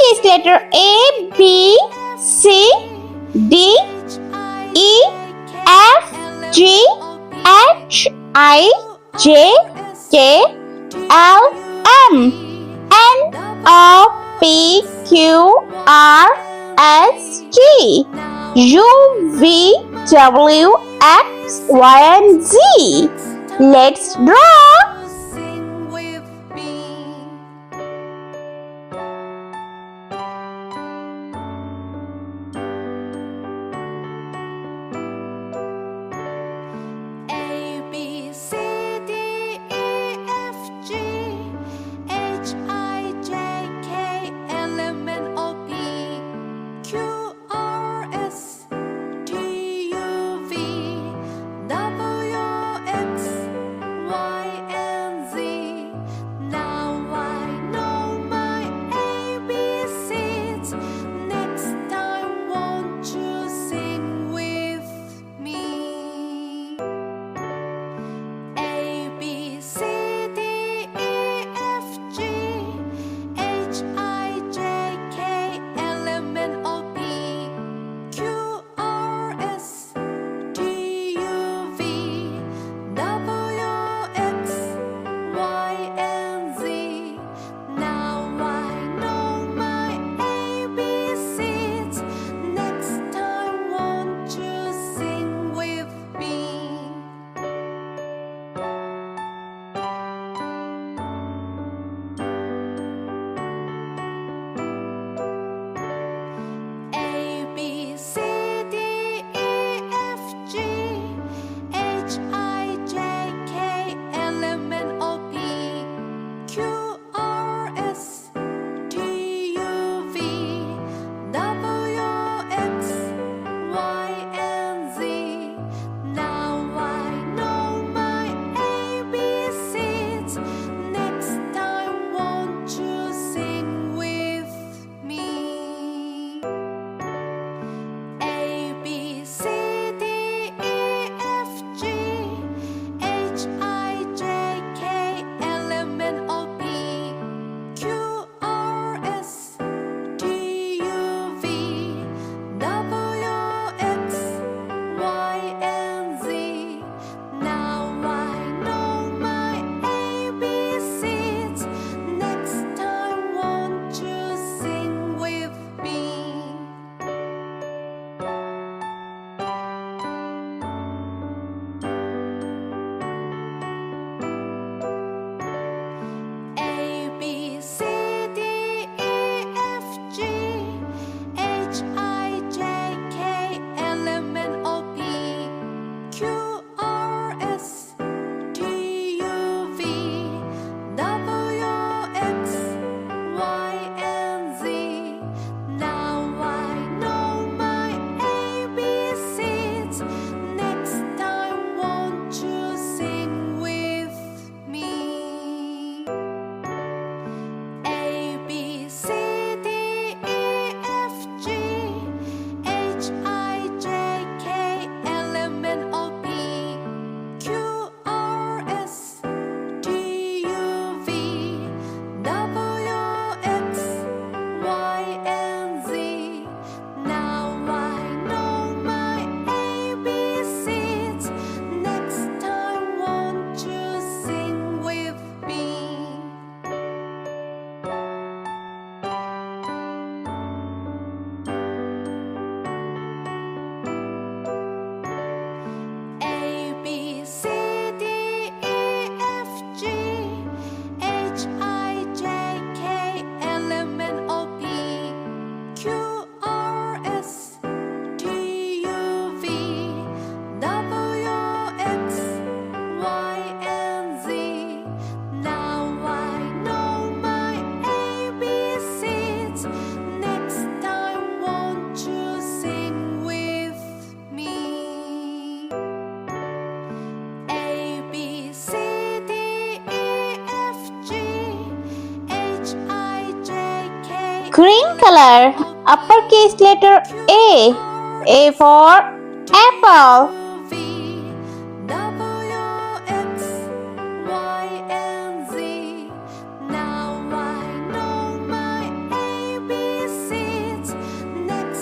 uppercase letter A, B, C, D, E, F, G, H, I, J, K, L, M, N, O, P, Q, R, S, T, U, V, W, X, Y, and Z. Let's draw. Green color, uppercase letter A. A for apple.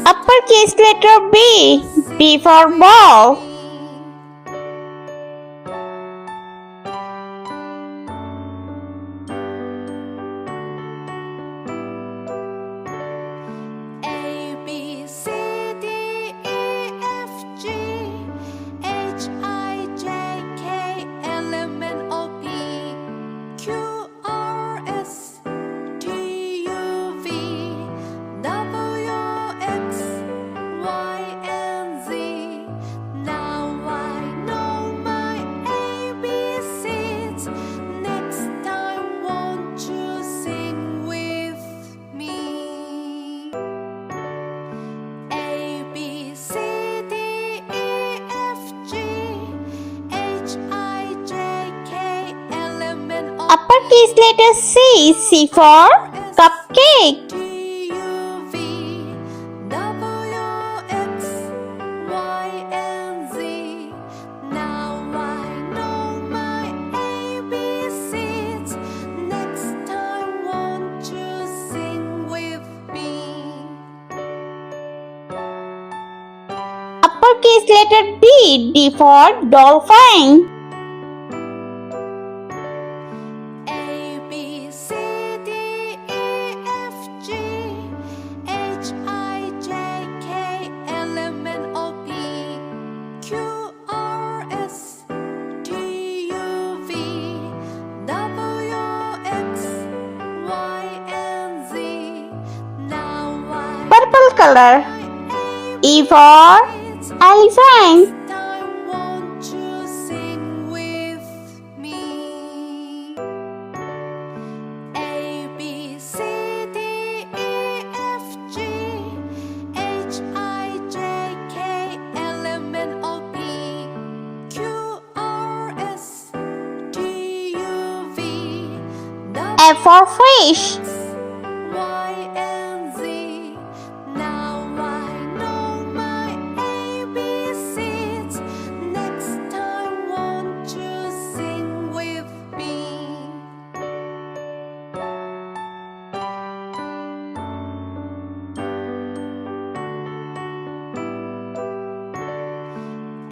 Uppercase letter B. B for ball. A B C D E F G H I J K L M N O P Q R S T U V W X Y and Z. Now I know my ABCs. Next time, won't you sing with me? A B C D E F G H I J K L M N O P Uppercase letter C. C for cupcake. T U V W X Y and Z. Now I know my ABCs. Next time, won't you sing with me? Uppercase letter D. D for dolphin. A B C D E F G H I J K L M N O P Q R S T U V W X Y and Z. Now I Purple color. E for elephant. time, won't you sing with me? A B C D E F G H I J K L M N O P Q R S T U V F for fish. Y and Z. Now I know my ABCs. Next time, won't you sing with me?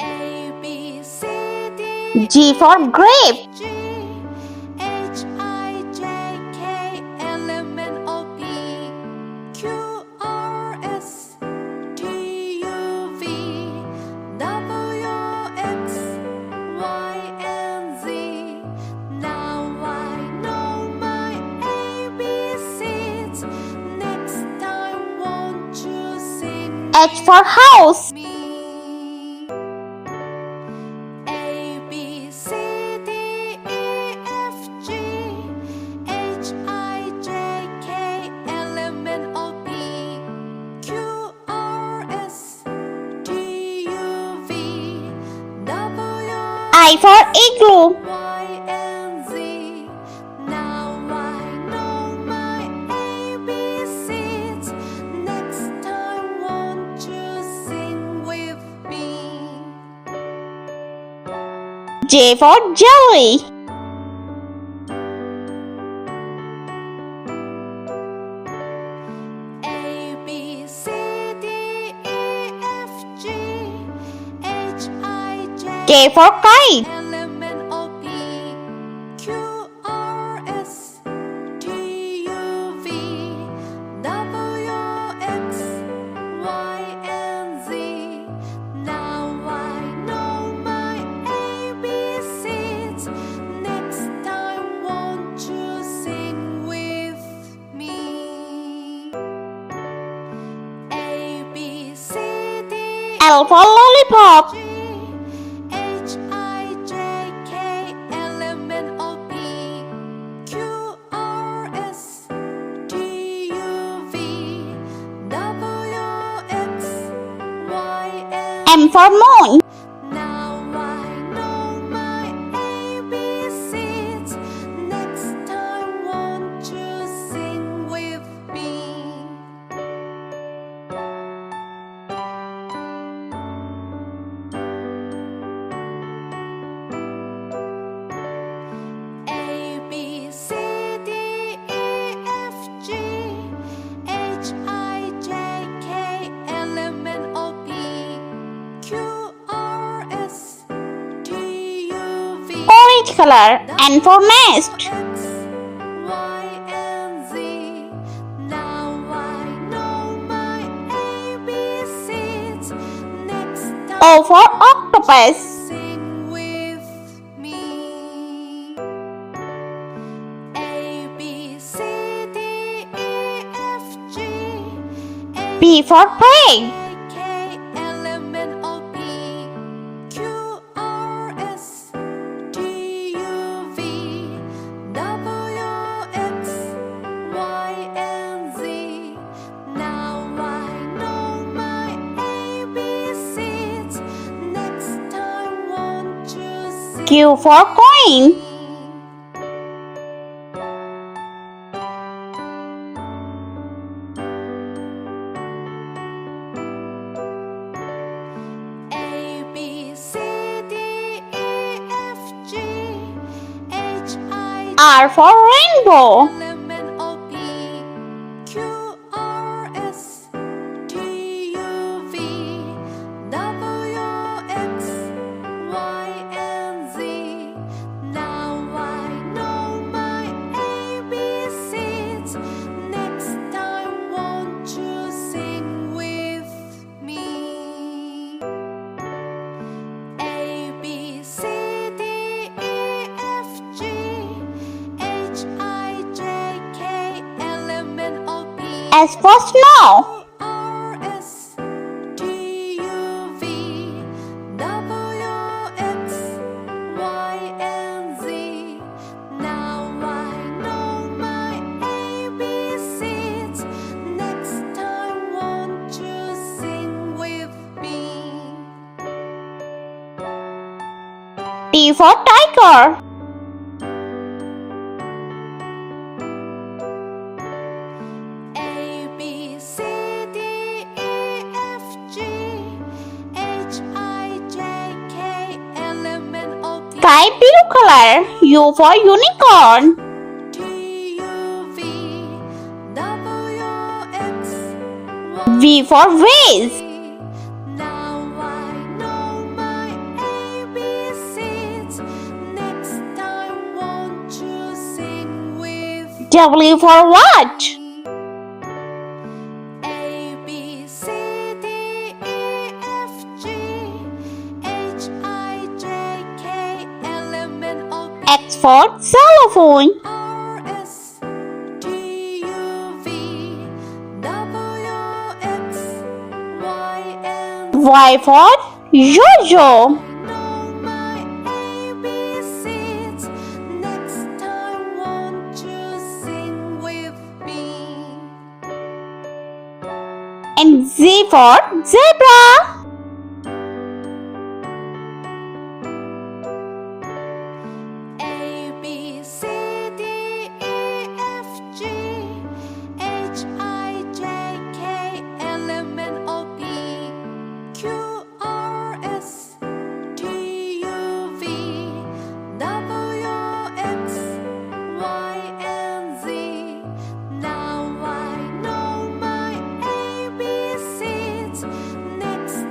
A B C D G for grape. G H I J K L M N O P Q R S T U V W X Y and Z. Now I know my ABCs. Next time, won't you sing H for house. me? A B C D E F G H I J K L M N O P Q R S T U V W I for igloo. Y and Z. Now I know my ABCs. Next time, won't you sing with me? J for jelly. A B C D E F G H I J K for kite. L M N O P Q R S T U V W X Y and Z. Now I know my ABCs. Next time, won't you sing with me? A B C D L for lollipop. G H I J K L M N O P Q R S T U V W X Y and M for moon. now I know my ABCs. Next time, won't you sing with me? A B C D E F G H I J K L color. N for nest. X, Y, and Z. Now I know my ABCs. Next time O for octopus. sing with me. A, B, C, D, E, F, G, H, P for pig. K, L, M, N, O, P, Q, R, S, T, U, V, W, X, Y, and Z. Now I know my ABCs. Next time won't you sing Q for coin. A, B, C, D, E, F, G, H, I, R for rainbow. L, M, N, O, P, Q, R, S, T, U, V, W, X, Y, and Z. Now I know my ABCs. Next time won't you sing with me? A, B, C, D, E, F, G, H, I, J, K, L, M, N, O, P, S for snow. Q, R, S, T, U, V, W, X, Y, and Z. Now I know my ABCs. Next time won't you sing with me? T for tiger. A, B, C, D, E, F, G, H, I, J, K, L, M, N, O, P, Sky blue color. U for unicorn. T, U, V, W, X, Y, V for vase. Z. Now I know my ABCs. Next time won't you sing with W for watch. A, B, C, D, E, F, G, H, I, J, K, L, M, N, O, P, X for xylophone. R, S, T, U, V, W, X, Y, and Z. Y for yo-yo. Know my ABCs. Next time won't you sing with me? And Z for zebra. A, B, C, D, E, F, G, H, I, J, K, L, M, N, O, P, Q, R, S, T, U, V, W, X, Y, and Z. Now I know my ABCs. Next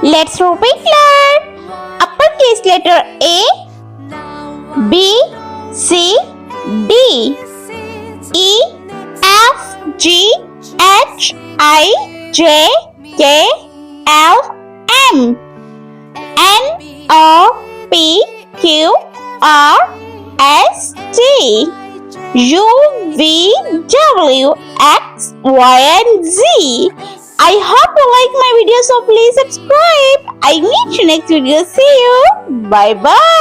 Let's repeat learn. Uppercase letter A, B, C, D, E, F, G, H, I, J, K, L, M, N, O, P, Q, R, S, T, U, V, W, X, Y, and Z. I hope you like my video, so please subscribe. I meet you next video. See you. Bye bye.